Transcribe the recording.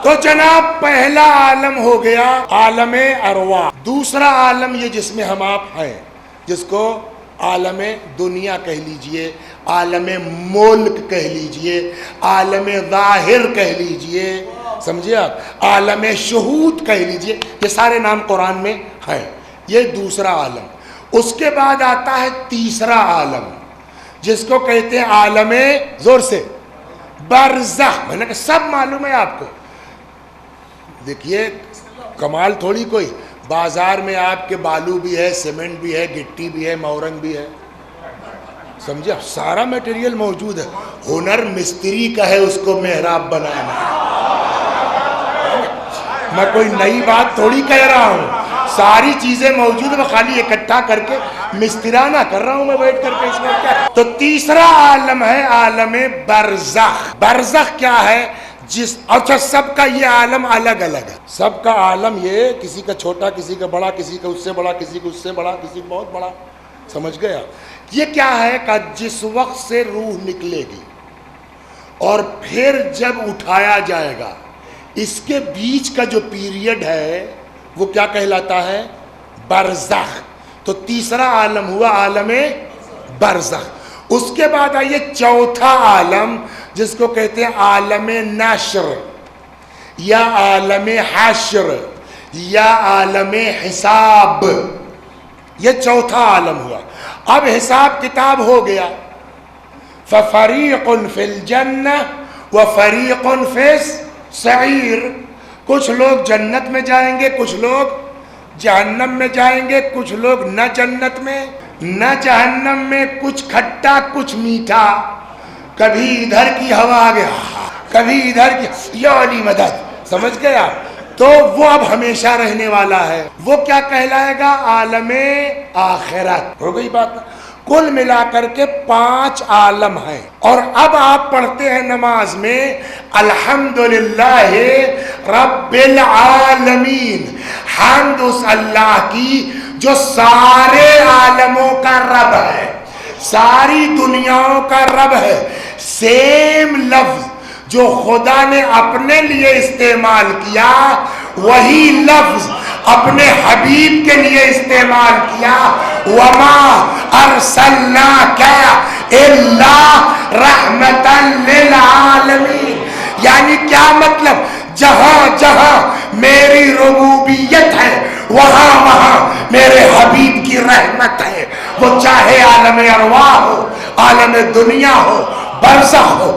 تو جناب پہلا عالم ہو گیا عالم ارواح، دوسرا عالم یہ جس میں ہم آپ ہیں، جس کو عالم دنیا کہہ لیجئے، عالم ملک کہہ لیجئے، عالم ظاہر کہہ لیجئے، سمجھے آپ، عالم شہود کہہ لیجئے، یہ سارے نام قرآن میں ہیں۔ یہ دوسرا عالم۔ اس کے بعد آتا ہے تیسرا عالم، جس کو کہتے ہیں عالم زور سے برزخ۔ میں نے کہا سب معلوم ہے آپ کو۔ دیکھیے کمال تھوڑی کوئی، بازار میں آپ کے بالو بھی ہے، سیمنٹ بھی ہے، گٹی بھی ہے، مورنگ بھی ہے، سمجھا، سارا میٹیریل موجود ہے۔ ہنر مستری کا ہے اس کو محراب بنانا۔ میں کوئی نئی بات تھوڑی کہہ رہا ہوں، ساری چیزیں موجود ہیں، میں خالی اکٹھا کر کے مسترانہ کر رہا ہوں میں بیٹھ کر کے اس میں کیا۔ تو تیسرا عالم ہے عالم برزخ۔ برزخ کیا ہے؟ اچھا سب کا یہ عالم الگ الگ ہے، سب کا عالم یہ کسی کا چھوٹا، کسی کا بڑا، کسی کا اس سے بڑا، کسی کا اس سے بڑا، کسی کا بہت بڑا، سمجھ گیا؟ یہ کیا ہے کہ جس وقت سے روح نکلے گی اور پھر جب اٹھایا جائے گا، اس کے بیچ کا جو پیریڈ ہے وہ کیا کہلاتا ہے؟ برزخ۔ تو تیسرا عالم ہوا عالم برزخ۔ اس کے بعد آئیے چوتھا عالم، جس کو کہتے ہیں عالم نشر یا عالم حشر یا عالم حساب۔ یہ چوتھا عالم ہوا۔ اب حساب کتاب ہو گیا، فَفَرِيقٌ فِي الْجَنَّةِ وَفَرِيقٌ فِي السَّعِيرِ۔ کچھ لوگ جنت میں جائیں گے، کچھ لوگ جہنم میں جائیں گے، کچھ لوگ نہ جنت میں نہ جہنم میں، کچھ کھٹا کچھ میٹھا، کبھی ادھر کی ہوا آ گیا، کبھی ادھر کی، یا علی مدد، سمجھ گیا؟ تو وہ اب ہمیشہ رہنے والا ہے، وہ کیا کہلائے گا؟ عالم آخرت۔ ہو گئی بات؟ کل ملا کر کے 5 عالم ہیں۔ اور اب آپ پڑھتے ہیں نماز میں الحمدللہ رب العالمین، حمد اس اللہ کی جو سارے عالموں کا رب ہے، ساری دنیاؤں کا رب ہے۔ سیم لفظ جو خدا نے اپنے لیے استعمال کیا، وہی لفظ اپنے حبیب کے لیے استعمال کیا، وَمَا أَرْسَلْنَاكَ إِلَّا رَحْمَةً لِلْعَالَمِينَ۔ یعنی کیا مطلب؟ جہاں جہاں میری ربوبیت ہے، وہاں وہاں میرے حبیب کی رحمت ہے، وہ چاہے عالم ارواح ہو، عالم دنیا ہو، برزخ ہو۔